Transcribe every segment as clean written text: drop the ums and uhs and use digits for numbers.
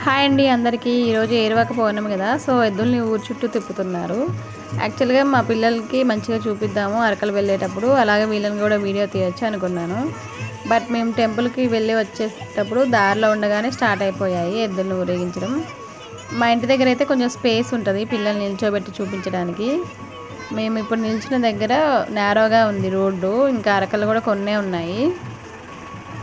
Hi అండి అందరికీ. ఈరోజు ఏరువాక పౌర్ణమి కదా, సో ఎద్దుల్ని ఊరు చుట్టూ తిప్పుతున్నారు. యాక్చువల్గా మా పిల్లలకి మంచిగా చూపిద్దాము అరకలు వెళ్ళేటప్పుడు, అలాగే వీళ్ళని కూడా వీడియో తీయచ్చు అనుకున్నాను. బట్ మేము టెంపుల్కి వెళ్ళి వచ్చేటప్పుడు దారిలో ఉండగానే స్టార్ట్ అయిపోయాయి ఎద్దుల్ని ఊరేగించడం. మా ఇంటి దగ్గర అయితే కొంచెం స్పేస్ ఉంటుంది పిల్లల్ని నిల్చోబెట్టి చూపించడానికి. మేము ఇప్పుడు నిల్చున్న దగ్గర నేరోగా ఉంది రోడ్డు, ఇంకా అరకలు కూడా కొన్నే ఉన్నాయి.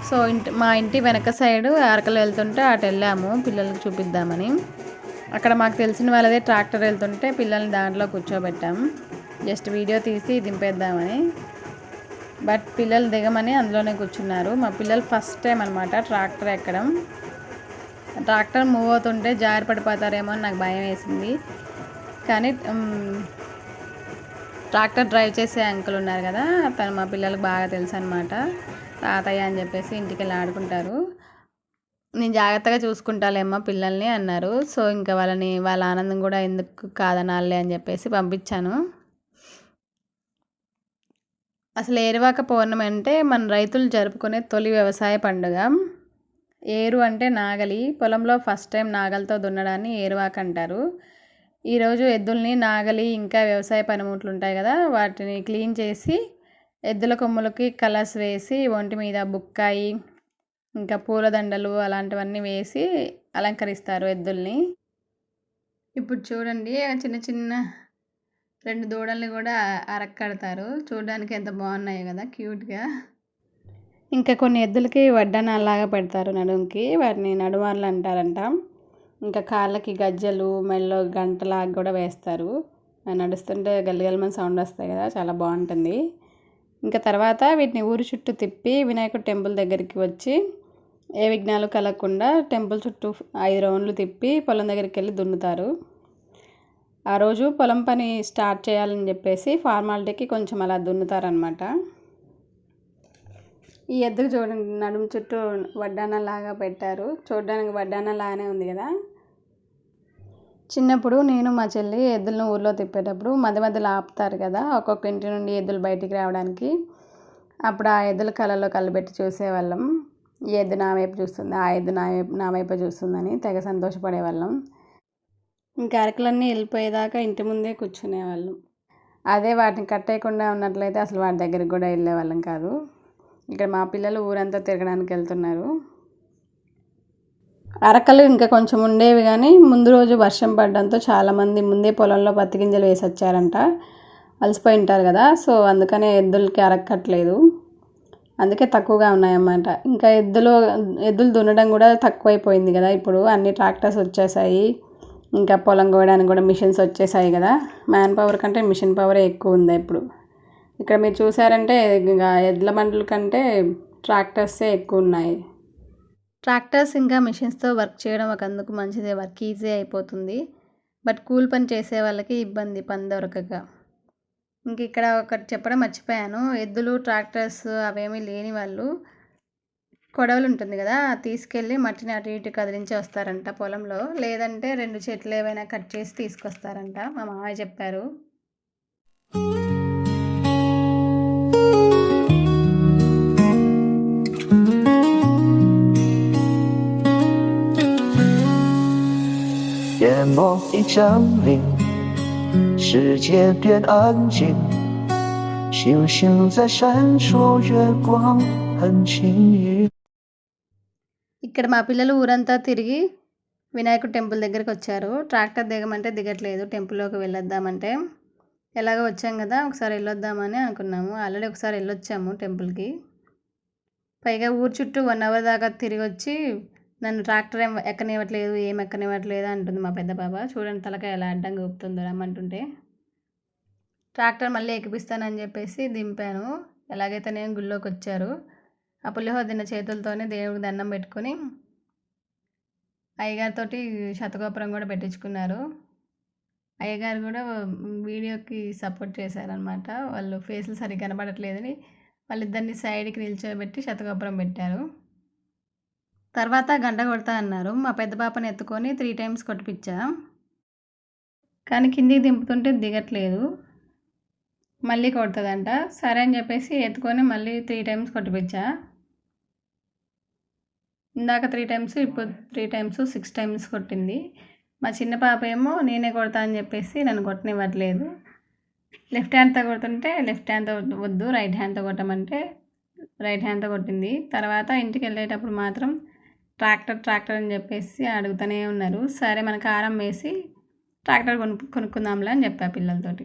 సో మా ఇంటి వెనక సైడు అరకలు వెళ్తుంటే అటు వెళ్ళాము పిల్లలకి చూపిద్దామని. అక్కడ మాకు తెలిసిన వాళ్ళదే ట్రాక్టర్ వెళ్తుంటే పిల్లల్ని దాంట్లో కూర్చోబెట్టాము, జస్ట్ వీడియో తీసి దింపేద్దామని. బట్ పిల్లలు దిగమని అందులోనే కూర్చున్నారు. మా పిల్లలు ఫస్ట్ టైం అనమాట ట్రాక్టర్ ఎక్కడం. ట్రాక్టర్ మూవ్ అవుతుంటే జారి పడిపోతారేమో అని నాకు భయం వేసింది. కానీ ట్రాక్టర్ డ్రైవ్ చేసే అంకుల్ ఉన్నారు కదా, తను మా పిల్లలకు బాగా తెలుసు అనమాట. తాతయ్య అని చెప్పేసి ఇంటికి వెళ్ళి ఆడుకుంటారు. నేను జాగ్రత్తగా చూసుకుంటాలేమ్మా పిల్లల్ని అన్నారు. సో ఇంకా వాళ్ళ ఆనందం కూడా ఎందుకు కాదనాలే అని చెప్పేసి పంపించాను. అసలు ఏరువాక పౌర్ణమి అంటే మన రైతులు జరుపుకునే తొలి వ్యవసాయ పండుగ. ఏరు అంటే నాగలి, పొలంలో ఫస్ట్ టైం నాగలితో దున్నడాన్ని ఏరువాక అంటారు. ఈరోజు ఎద్దుల్ని నాగలి ఇంకా వ్యవసాయ పనిముట్లు ఉంటాయి కదా, వాటిని క్లీన్ చేసి ఎద్దుల కొమ్ములకి కలర్స్ వేసి ఒంటి మీద బుక్కాయి ఇంకా పూలదండలు అలాంటివన్నీ వేసి అలంకరిస్తారు ఎద్దుల్ని. ఇప్పుడు చూడండి చిన్న చిన్న 2 దూడల్ని కూడా అరక్కడతారు. చూడడానికి ఎంత బాగున్నాయో కదా, క్యూట్గా. ఇంకా కొన్ని ఎద్దులకి వడ్డానాలాగా పెడతారు నడుంకి, వాటిని నడువార్లు అంటారంట. ఇంకా కాళ్ళకి గజ్జలు, మెల్లో గంటలాగా కూడా వేస్తారు. నడుస్తుంటే గల్లిగల్మని సౌండ్ వస్తాయి కదా, చాలా బాగుంటుంది. ఇంకా తర్వాత వీటిని ఊరు చుట్టూ తిప్పి వినాయకుడు టెంపుల్ దగ్గరికి వచ్చి ఏ విఘ్నాలు కలగకుండా టెంపుల్ చుట్టూ 5 రౌండ్లు తిప్పి పొలం దగ్గరికి వెళ్ళి దున్నుతారు. ఆ రోజు పొలం పని స్టార్ట్ చేయాలని చెప్పేసి ఫార్మాలిటీకి కొంచెం అలా దున్నుతారనమాట. ఈ ఎద్దుకు చూడండి నడుము చుట్టూ వడ్డానలాగా పెట్టారు. చూడడానికి వడ్డానలాగానే ఉంది కదా. చిన్నప్పుడు నేను మా చెల్లి ఎద్దులను ఊర్లో తిప్పేటప్పుడు మధ్య మధ్యలో ఆపుతారు కదా ఒక్కొక్క ఇంటి నుండి ఎద్దులు బయటికి రావడానికి. అప్పుడు ఆ ఎద్దుల కళ్ళలో కళ్ళబెట్టి చూసేవాళ్ళం. ఈ ఎద్దు నా వైపు చూస్తుంది, ఆ ఎద్దు నా వైపు చూస్తుందని తెగ సంతోషపడేవాళ్ళం. ఇంకా అరకలన్నీ వెళ్ళిపోయేదాకా ఇంటి ముందే కూర్చునేవాళ్ళం. అదే వాటిని కట్టేయకుండా ఉన్నట్లయితే అసలు వాటి దగ్గరికి కూడా వెళ్ళేవాళ్ళం కాదు. ఇక్కడ మా పిల్లలు ఊరంతా తిరగడానికి వెళ్తున్నారు. అరకలు ఇంకా కొంచెం ఉండేవి కానీ ముందు రోజు వర్షం పడడంతో చాలామంది ముందే పొలంలో పత్తి గింజలు వేసి వచ్చారంట. అలసిపోయి ఉంటారు కదా, సో అందుకనే ఎద్దులకి అరక్కట్లేదు, అందుకే తక్కువగా ఉన్నాయన్నమాట. ఇంకా ఎద్దులు దున్నడం కూడా తక్కువైపోయింది కదా, ఇప్పుడు అన్ని ట్రాక్టర్స్ వచ్చేసాయి. ఇంకా పొలం కోయడానికి కూడా మిషన్స్ వచ్చేసాయి కదా, మ్యాన్ పవర్ కంటే మిషన్ పవరే ఎక్కువ ఉంది ఇప్పుడు. ఇక్కడ మీరు చూసారంటే ఇంకా ఎడ్ల బండ్ల కంటే ట్రాక్టర్సే ఎక్కువ ఉన్నాయి. ట్రాక్టర్స్ ఇంకా మిషన్స్తో వర్క్ చేయడం ఒక అందుకు మంచిదే, వర్క్ ఈజీ అయిపోతుంది. బట్ కూలి పని చేసే వాళ్ళకి ఇబ్బంది పని దొరకక. ఇంక ఇక్కడ ఒకటి చెప్పడం మర్చిపోయాను, ఎద్దులు ట్రాక్టర్స్ అవేమీ లేని వాళ్ళు కొడవలు ఉంటుంది కదా, తీసుకెళ్ళి మట్టిని అటు ఇటు కదిలించి వస్తారంట పొలంలో. లేదంటే 2 చెట్లు ఏవైనా కట్ చేసి తీసుకొస్తారంట, మా మామయ్య చెప్పారు.夜幕已降临，世界变安静，星星在闪烁，月光很轻盈。ఇక్కడ మా పిల్లలు ఊరంతా తిరిగి వినాయకుడు టెంపుల్ దగ్గరికి వచ్చారు. ట్రాక్టర్ దిగమంటే దిగట్లేదు, టెంపుల్లోకి వెళ్ళొద్దామంటే. ఎలాగో వచ్చాం కదా ఒకసారి వెళ్ళొద్దామని అనుకున్నాము. ఆల్రెడీ ఒకసారి వెళ్ళొచ్చాము టెంపుల్కి. పైగా ఊరు చుట్టూ 1 అవర్ దాకా తిరిగి వచ్చి నన్ను ట్రాక్టర్ ఎక్కనివ్వట్లేదు, ఏం ఎక్కనివ్వట్లేదు అంటుంది మా పెద్ద పాప. చూడండి తలకాయ ఎలా అడ్డంగా ఊపుతుందో రమ్మంటుంటే. ట్రాక్టర్ మళ్ళీ ఎక్కిపిస్తానని చెప్పేసి దింపాను. ఎలాగైతే నేను గుళ్ళోకి వచ్చారు. ఆ పులిహోర తిన్న చేతులతోనే దేవుడికి దండం పెట్టుకొని అయ్యగారితోటి శతగోపురం కూడా పెట్టించుకున్నారు. అయ్యగారు కూడా వీడియోకి సపోర్ట్ చేశారనమాట. వాళ్ళు ఫేస్లు సరిగ్గా కనబడట్లేదని వాళ్ళిద్దరిని సైడ్కి నిల్చోబెట్టి శతగోపురం పెట్టారు. తర్వాత గంట కొడతా అన్నారు. మా పెద్ద పాపని ఎత్తుకొని 3 టైమ్స్ కొట్టిపించా, కానీ కిందికి దింపుతుంటే దిగట్లేదు. మళ్ళీ కొడుతుందంట, సరే అని చెప్పేసి ఎత్తుకొని మళ్ళీ 3 టైమ్స్ కొట్టిపించా. ఇందాక 3 టైమ్స్, ఇప్పుడు 3 టైమ్స్ 6 టైమ్స్ కొట్టింది. మా చిన్న పాప ఏమో నేనే కొడతా అని చెప్పేసి నన్ను కొట్టనివ్వట్లేదు. లెఫ్ట్ హ్యాండ్తో కొడుతుంటే లెఫ్ట్ హ్యాండ్తో వద్దు రైట్ హ్యాండ్తో కొట్టమంటే రైట్ హ్యాండ్తో కొట్టింది. తర్వాత ఇంటికి వెళ్ళేటప్పుడు మాత్రం ట్రాక్టర్ అని చెప్పేసి అడుగుతూనే ఉన్నారు. సరే మన కారం వేసి ట్రాక్టర్ కొనుక్కుందాంలే అని చెప్పా పిల్లలతోటి.